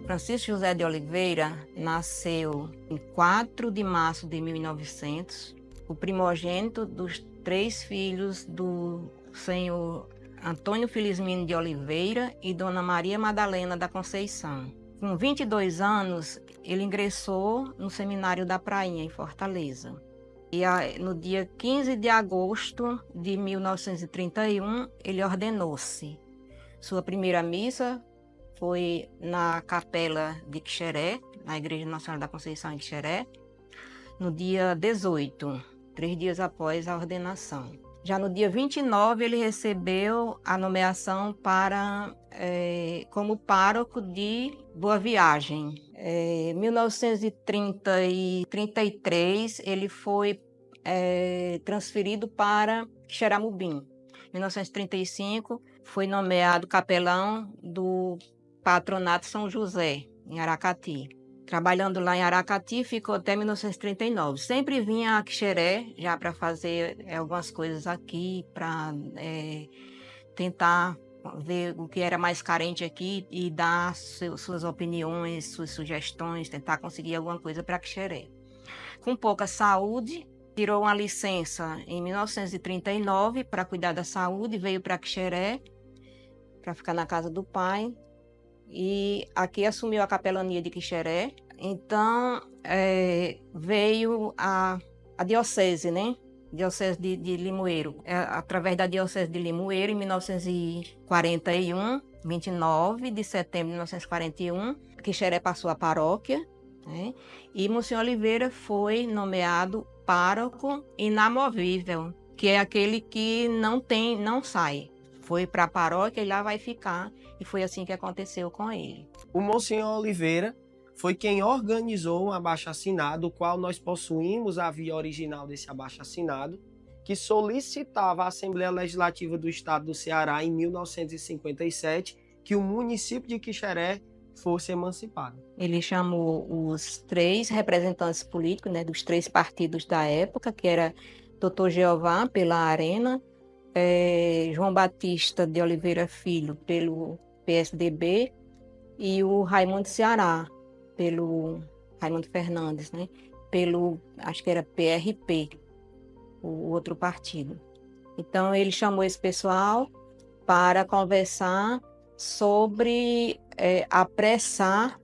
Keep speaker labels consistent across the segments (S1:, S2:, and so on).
S1: Francisco José de Oliveira nasceu em 4 de março de 1900, o primogênito dos 3 filhos do senhor Antônio Felizmino de Oliveira e Dona Maria Madalena da Conceição. Com 22 anos, ele ingressou no Seminário da Prainha, em Fortaleza. E no dia 15 de agosto de 1931, ele ordenou-se. Sua primeira missa foi na Capela de Quixeré, na Igreja Nacional da Conceição em Quixeré, no dia 18, 3 dias após a ordenação. Já no dia 29, ele recebeu a nomeação como pároco de Boa Viagem. Em 1933, ele foi transferido para Xeramubim. Em 1935, foi nomeado capelão do Patronato São José, em Aracati. Trabalhando lá em Aracati, ficou até 1939. Sempre vinha a Quixeré, já para fazer algumas coisas aqui, para tentar ver o que era mais carente aqui e dar suas opiniões, suas sugestões, tentar conseguir alguma coisa para Quixeré. Com pouca saúde, tirou uma licença em 1939 para cuidar da saúde, veio para Quixeré, para ficar na casa do pai, e aqui assumiu a capelania de Quixeré. Então, veio a diocese, né? Diocese de Limoeiro. Através da diocese de Limoeiro, em 1941, 29 de setembro de 1941, Quixeré passou a paróquia, né? E Monsenhor Oliveira foi nomeado pároco inamovível, que é aquele que não sai. Foi para a paróquia e lá vai ficar. E foi assim que aconteceu com ele.
S2: O Monsenhor Oliveira foi quem organizou um abaixo-assinado, o qual nós possuímos a via original desse abaixo-assinado, que solicitava à Assembleia Legislativa do Estado do Ceará, em 1957, que o município de Quixeré fosse emancipado.
S1: Ele chamou os 3 representantes políticos, né, dos 3 partidos da época, que era Dr. Jeová, pela Arena, João Batista de Oliveira Filho, pelo PSDB, e o Raimundo Ceará, pelo Raimundo Fernandes, né, acho que era PRP, o outro partido. Então, ele chamou esse pessoal para conversar sobre apressar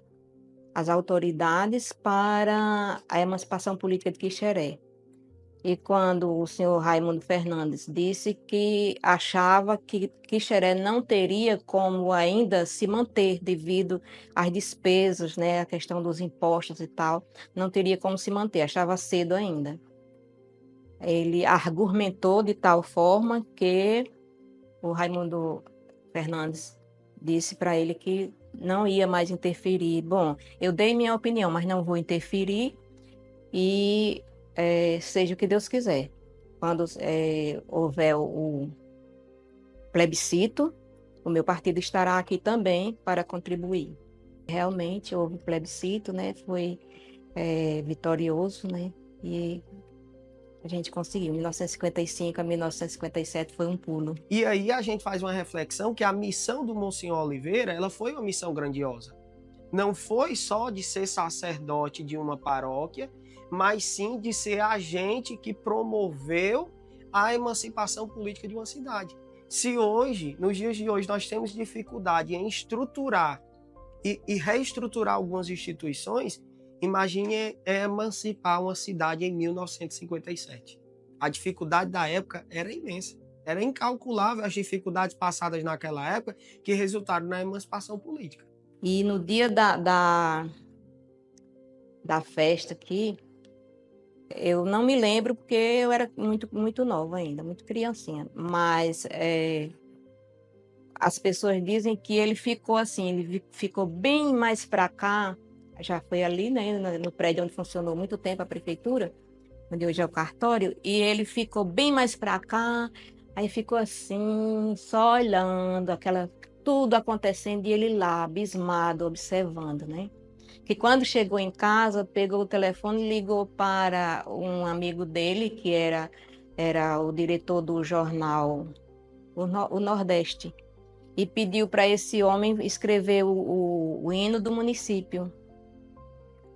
S1: as autoridades para a emancipação política de Quixeré. E quando o senhor Raimundo Fernandes disse que achava que Quixeré não teria como ainda se manter devido às despesas, né, a questão dos impostos e tal, não teria como se manter, achava cedo ainda. Ele argumentou de tal forma que o Raimundo Fernandes disse para ele que não ia mais interferir. Bom, eu dei minha opinião, mas não vou interferir e seja o que Deus quiser. Quando houver o plebiscito, o meu partido estará aqui também para contribuir. Realmente houve plebiscito, né? Foi vitorioso, né? E a gente conseguiu. 1955 a 1957 foi um pulo.
S2: E aí a gente faz uma reflexão que a missão do Monsenhor Oliveira, ela foi uma missão grandiosa. Não foi só de ser sacerdote de uma paróquia, mas sim de ser agente que promoveu a emancipação política de uma cidade. Se hoje, nos dias de hoje, nós temos dificuldade em estruturar e reestruturar algumas instituições, imagine emancipar uma cidade em 1957. A dificuldade da época era imensa. Era incalculável as dificuldades passadas naquela época que resultaram na emancipação política.
S1: E no dia da festa aqui, eu não me lembro porque eu era muito, muito nova ainda, muito criancinha. Mas as pessoas dizem que ele ficou assim, ele ficou bem mais para cá. Já foi ali, né, no prédio onde funcionou muito tempo a prefeitura, onde hoje é o cartório, e ele ficou bem mais para cá. Aí ficou assim, só olhando tudo acontecendo e ele lá, abismado, observando, né? Que quando chegou em casa, pegou o telefone e ligou para um amigo dele, que era o diretor do jornal o Nordeste. e pediu para esse homem escrever o hino do município.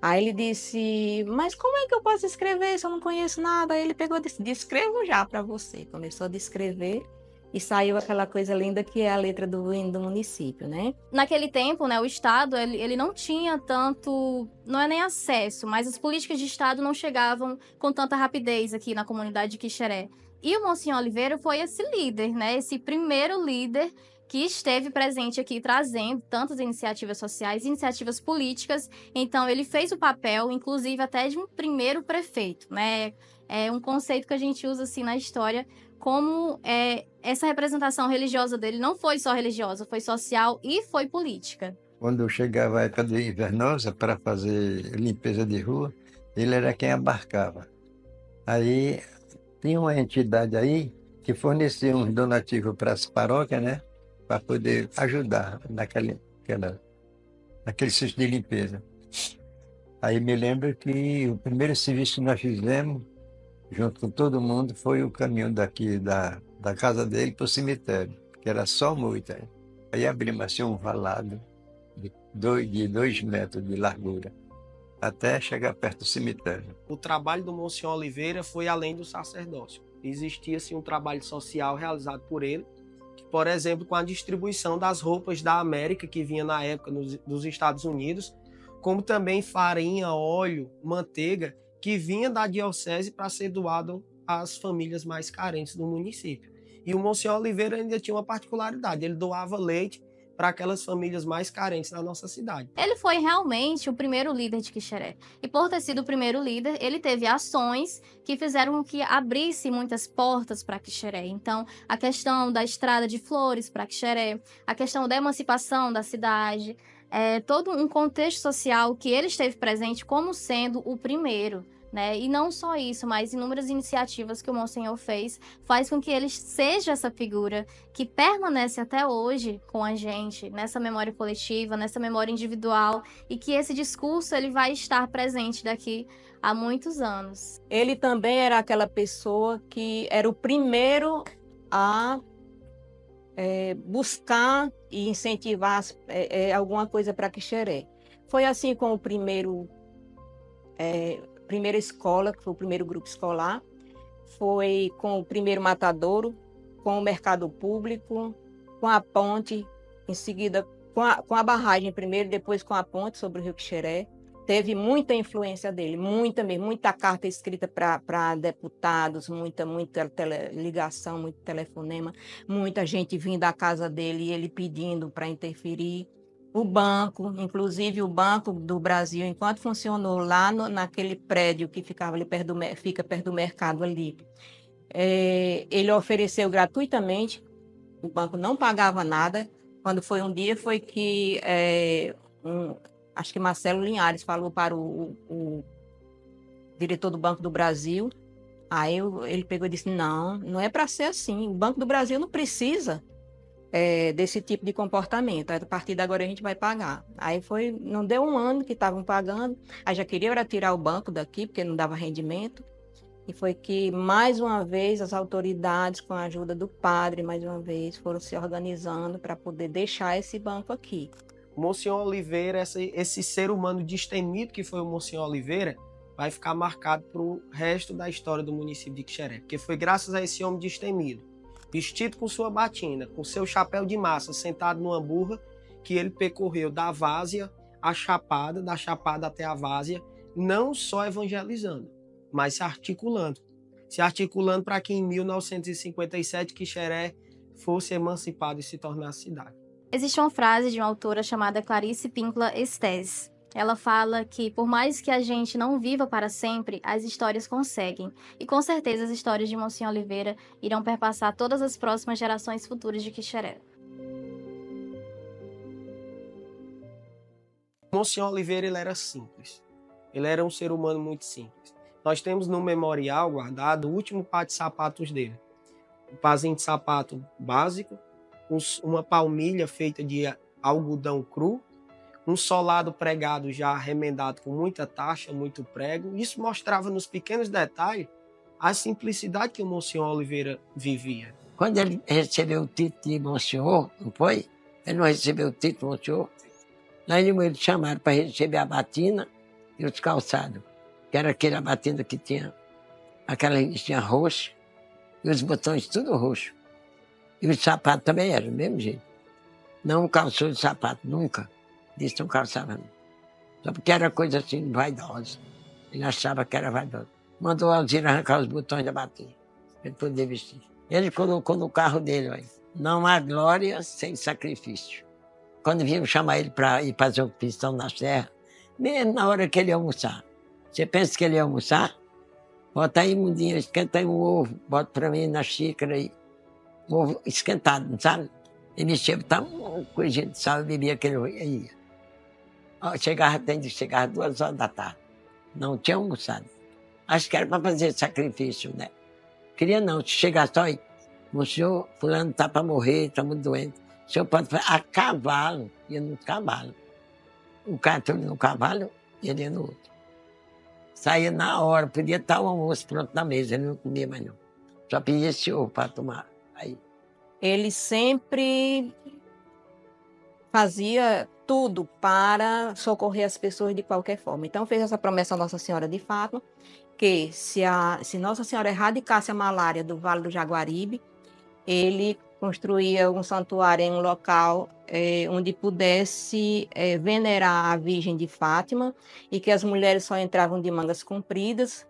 S1: Aí ele disse, mas como é que eu posso escrever se eu não conheço nada? Aí ele pegou e disse, descrevo já para você. Começou a descrever e saiu aquela coisa linda que é a letra do hino do município, né?
S3: Naquele tempo, né, o Estado ele não tinha tanto, não é nem acesso, mas as políticas de Estado não chegavam com tanta rapidez aqui na comunidade de Quixeré. E o Monsenhor Oliveira foi esse líder, né, esse primeiro líder que esteve presente aqui trazendo tantas iniciativas sociais, iniciativas políticas. Então ele fez o papel, inclusive até de um primeiro prefeito, né? É um conceito que a gente usa assim na história, como essa representação religiosa dele não foi só religiosa, foi social e foi política.
S4: Quando chegava a época de invernosa para fazer limpeza de rua, ele era quem abarcava. Aí tinha uma entidade aí que fornecia uns donativos para as paróquias, né? Para poder ajudar naquele serviço de limpeza. Aí me lembro que o primeiro serviço que nós fizemos, junto com todo mundo, foi o caminho daqui da casa dele para o cemitério, que era só moita. Aí abrimos assim um valado de 2 metros de largura, até chegar perto do cemitério.
S2: O trabalho do Monsenhor Oliveira foi além do sacerdócio. Existia-se um trabalho social realizado por ele, que, por exemplo, com a distribuição das roupas da América, que vinha na época dos Estados Unidos, como também farinha, óleo, manteiga, que vinha da diocese para ser doado às famílias mais carentes do município. E o Monsenhor Oliveira ainda tinha uma particularidade, ele doava leite para aquelas famílias mais carentes da nossa cidade.
S3: Ele foi realmente o primeiro líder de Quixeré. E por ter sido o primeiro líder, ele teve ações que fizeram com que abrisse muitas portas para Quixeré. Então, a questão da estrada de flores para Quixeré, a questão da emancipação da cidade, todo um contexto social que ele esteve presente como sendo o primeiro. Né? E não só isso, mas inúmeras iniciativas que o Monsenhor faz com que ele seja essa figura que permanece até hoje com a gente, nessa memória coletiva, nessa memória individual, e que esse discurso ele vai estar presente daqui a muitos anos.
S1: Ele também era aquela pessoa que era o primeiro a buscar e incentivar alguma coisa para Quixeré. Foi assim com o primeira escola, que foi o primeiro grupo escolar, foi com o primeiro matadouro, com o mercado público, com a ponte, em seguida com a barragem primeiro, depois com a ponte sobre o Rio Quixeré. Teve muita influência dele, muita mesmo, muita carta escrita para deputados, muita ligação, muito telefonema, muita gente vindo à casa dele e ele pedindo para interferir. O banco, inclusive o Banco do Brasil, enquanto funcionou lá naquele prédio que ficava ali fica perto do mercado ali, ele ofereceu gratuitamente, o banco não pagava nada. Quando foi um dia, foi que acho que Marcelo Linhares falou para o diretor do Banco do Brasil. Aí ele pegou e disse, não é para ser assim, o Banco do Brasil não precisa desse tipo de comportamento. A partir de agora a gente vai pagar. Aí não deu um ano que estavam pagando, aí já queria tirar o banco daqui, porque não dava rendimento. E foi que, mais uma vez, as autoridades, com a ajuda do padre, mais uma vez, foram se organizando para poder deixar esse banco aqui.
S2: O Monsenhor Oliveira, esse ser humano destemido que foi o Monsenhor Oliveira, vai ficar marcado para o resto da história do município de Quixeré, porque foi graças a esse homem destemido, vestido com sua batina, com seu chapéu de massa, sentado numa burra, que ele percorreu da várzea à Chapada, da Chapada até a várzea, não só evangelizando, mas se articulando para que em 1957 Quixeré fosse emancipado e se tornasse cidade.
S3: Existe uma frase de uma autora chamada Clarice Píncula Estés. Ela fala que, por mais que a gente não viva para sempre, as histórias conseguem. E com certeza as histórias de Monsenhor Oliveira irão perpassar todas as próximas gerações futuras de Quixeré.
S2: Monsenhor Oliveira, ele era simples. Ele era um ser humano muito simples. Nós temos no memorial guardado o último par de sapatos dele. Um parzinho de sapato básico, uma palmilha feita de algodão cru, um solado pregado já remendado com muita taxa, muito prego. Isso mostrava nos pequenos detalhes a simplicidade que o Monsenhor Oliveira vivia.
S5: Quando ele recebeu o título de Monsenhor, não foi? Ele não recebeu o título de Monsenhor. Lá em Limoeiro chamaram para receber a batina e os calçados, que era aquela batina que tinha aquela listinha roxa e os botões tudo roxo. E os sapatos também eram do mesmo jeito. Não calçou de sapato, nunca. Disse não calçava não. Só porque era coisa assim vaidosa. Ele achava que era vaidosa. Mandou a Alzira arrancar os botões da batina, para ele poder vestir. Ele colocou no carro dele, olha, não há glória sem sacrifício. Quando vinham chamar ele para ir fazer uma opção na serra, mesmo na hora que ele ia almoçar. Você pensa que ele ia almoçar? Bota aí, mundinho, esquenta aí um ovo, bota para mim na xícara aí. Um ovo esquentado, não sabe? E mexia, tá uma coisinha de sal, e bebia aquele ovo. Aí. Chegava 2 horas da tarde. Não tinha almoçado. Acho que era para fazer sacrifício, né? Queria não, se chegasse só aí. O senhor, fulano está para morrer, está muito doente. O senhor pode fazer a cavalo, ia no cavalo. O cara ia no cavalo e ele ia no outro. Saía na hora, podia estar o almoço pronto na mesa, ele não comia mais não. Só pedia esse ovo para tomar. Aí.
S1: Ele sempre fazia tudo para socorrer as pessoas de qualquer forma. Então fez essa promessa a Nossa Senhora de Fátima, que se Nossa Senhora erradicasse a malária do Vale do Jaguaribe, ele construía um santuário em um local onde pudesse venerar a Virgem de Fátima, e que as mulheres só entravam de mangas compridas,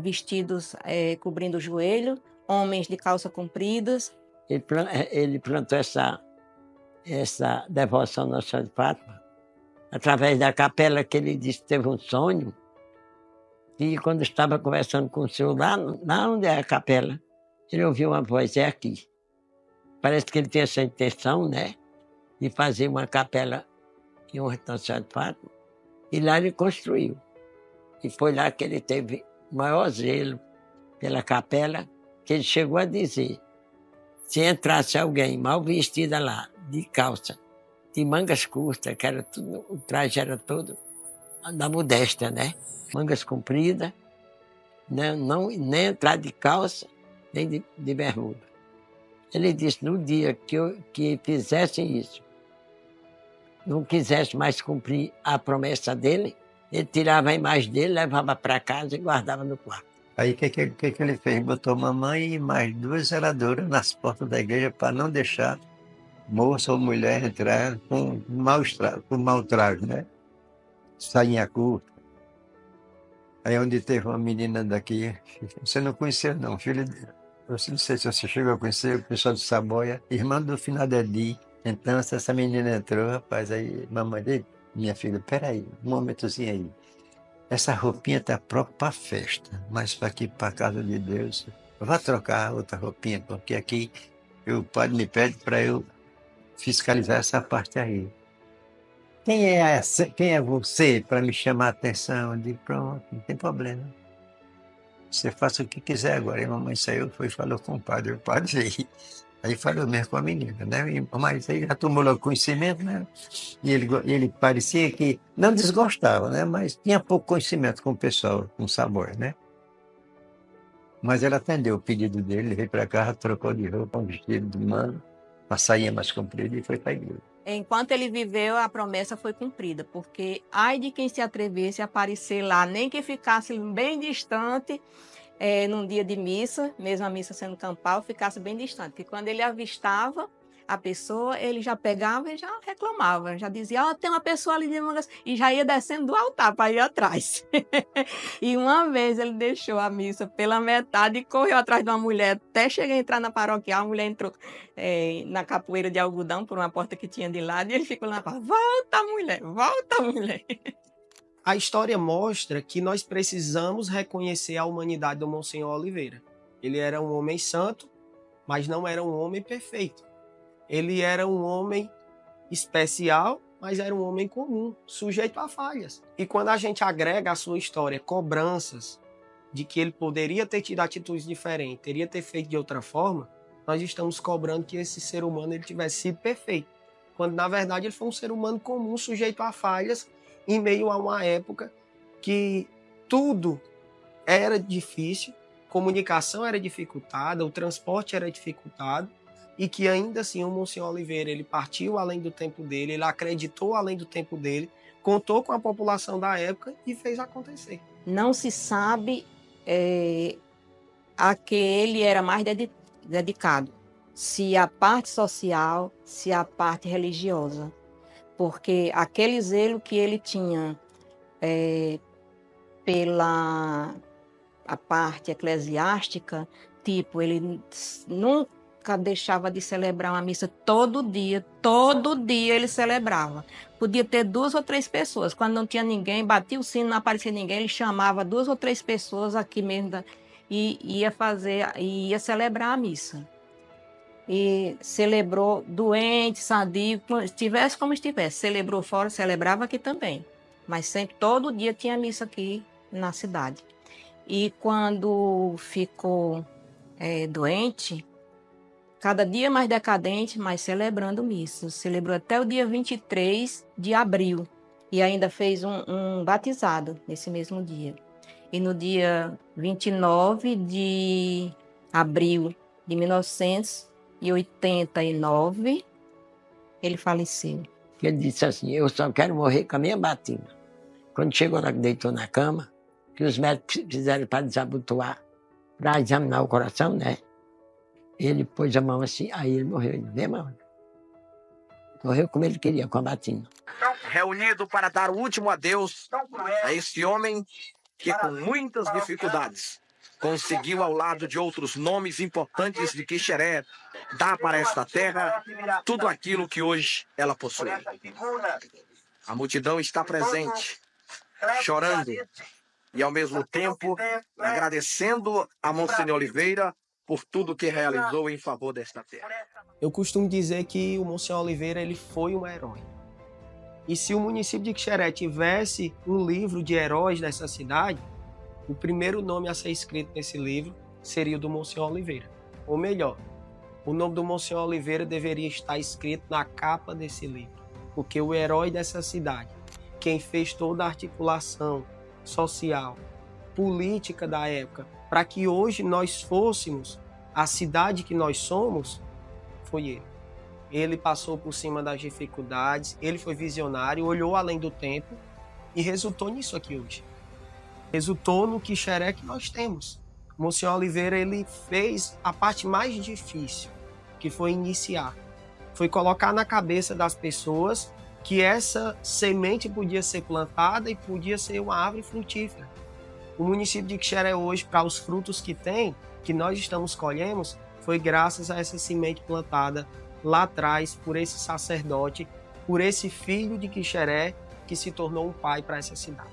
S1: vestidos cobrindo o joelho, homens de calça compridas.
S5: Ele plantou essa devoção à Nossa Senhora de Fátima através da capela, que ele disse que teve um sonho, e quando estava conversando com o senhor lá onde é a capela, ele ouviu uma voz, é aqui. Parece que ele tem essa intenção, né, de fazer uma capela em honra de Nossa Senhora de Fátima, e lá ele construiu. E foi lá que ele teve o maior zelo pela capela, que ele chegou a dizer, se entrasse alguém mal vestida lá, de calça, de mangas curtas, que era tudo, o traje era todo da modéstia, né? Mangas compridas, né? Nem entrar de calça, nem de bermuda. Ele disse, no dia que fizessem isso, não quisesse mais cumprir a promessa dele, ele tirava a imagem dele, levava para casa e guardava no quarto.
S4: Aí o que ele fez? Botou mamãe e mais 2 zeladoras nas portas da igreja para não deixar moça ou mulher entrar com mau traje, né? Sainha curta. Aí onde teve uma menina daqui, você não conheceu não, filha dele. Eu não sei se você chegou a conhecer o pessoal de Saboia, irmã do Finadedi. Então, essa menina entrou, rapaz, aí mamãe dele, minha filha, peraí, um momentozinho aí. Essa roupinha tá própria para festa, mas para aqui, para a casa de Deus, vá trocar outra roupinha, porque aqui o padre me pede para eu fiscalizar essa parte aí. Quem é você para me chamar a atenção? Eu digo, pronto, não tem problema. Você faça o que quiser agora. E a mamãe saiu, foi e falou com o padre veio. Aí falou mesmo com a menina, né? Mas aí já tomou logo conhecimento, né? E ele parecia que não desgostava, né? Mas tinha pouco conhecimento com o pessoal, com sabor, né? Mas ela atendeu o pedido dele, ele veio para cá, trocou de roupa, um vestido de mano, uma sainha mais comprida e foi para a igreja.
S1: Enquanto ele viveu, a promessa foi cumprida, porque ai de quem se atrevesse a aparecer lá, nem que ficasse bem distante, num dia de missa, mesmo a missa sendo campal, ficasse bem distante. Porque quando ele avistava a pessoa, ele já pegava e já reclamava, já dizia, ó, tem uma pessoa ali de mangas, e já ia descendo do altar para ir atrás. E uma vez ele deixou a missa pela metade e correu atrás de uma mulher, até chegar a entrar na paroquial, a mulher entrou na capoeira de algodão, por uma porta que tinha de lado, e ele ficou lá, volta mulher.
S2: A história mostra que nós precisamos reconhecer a humanidade do Monsenhor Oliveira. Ele era um homem santo, mas não era um homem perfeito. Ele era um homem especial, mas era um homem comum, sujeito a falhas. E quando a gente agrega à sua história cobranças de que ele poderia ter tido atitudes diferentes, teria ter feito de outra forma, nós estamos cobrando que esse ser humano ele tivesse sido perfeito. Quando, na verdade, ele foi um ser humano comum, sujeito a falhas, em meio a uma época que tudo era difícil, comunicação era dificultada, o transporte era dificultado, e que ainda assim o Monsenhor Oliveira ele partiu além do tempo dele, ele acreditou além do tempo dele, contou com a população da época e fez acontecer.
S1: Não se sabe a que ele era mais dedicado, se a parte social, se a parte religiosa, porque aquele zelo que ele tinha pela a parte eclesiástica, tipo, ele nunca deixava de celebrar uma missa todo dia ele celebrava. Podia ter 2 ou 3 pessoas, quando não tinha ninguém, batia o sino, não aparecia ninguém, ele chamava 2 ou 3 pessoas aqui mesmo e ia celebrar a missa. E celebrou doente, sadio, estivesse como estivesse, celebrou fora, celebrava aqui também. Mas sempre, todo dia tinha missa aqui na cidade. E quando ficou doente, cada dia mais decadente, mas celebrando missa. Celebrou até o dia 23 de abril. E ainda fez um batizado nesse mesmo dia. E no dia 29 de abril de 1989, ele faleceu.
S5: Ele disse assim, eu só quero morrer com a minha batina. Quando chegou lá, deitou na cama, que os médicos fizeram para desabotoar, para examinar o coração, né? Ele pôs a mão assim, aí ele morreu. Ele mesmo morreu como ele queria, com a batina.
S6: Reunido para dar o último adeus a esse homem que, com muitas dificuldades, conseguiu, ao lado de outros nomes importantes de Quixeré, dar para esta terra tudo aquilo que hoje ela possui. A multidão está presente, chorando e, ao mesmo tempo, agradecendo a Monsenhor Oliveira por tudo que realizou em favor desta terra.
S2: Eu costumo dizer que o Monsenhor Oliveira ele foi um herói. E se o município de Quixeré tivesse um livro de heróis dessa cidade, o primeiro nome a ser escrito nesse livro seria o do Monsenhor Oliveira. Ou melhor, o nome do Monsenhor Oliveira deveria estar escrito na capa desse livro. Porque o herói dessa cidade, quem fez toda a articulação social, política da época, para que hoje nós fôssemos a cidade que nós somos, foi ele. Ele passou por cima das dificuldades, ele foi visionário, olhou além do tempo e resultou nisso aqui hoje. Resultou no Quixeré que nós temos. O Monsenhor Oliveira ele fez a parte mais difícil, que foi iniciar. Foi colocar na cabeça das pessoas que essa semente podia ser plantada e podia ser uma árvore frutífera. O município de Quixeré hoje, para os frutos que tem, que nós estamos colhendo, foi graças a essa semente plantada lá atrás por esse sacerdote, por esse filho de Quixeré que se tornou um pai para essa cidade.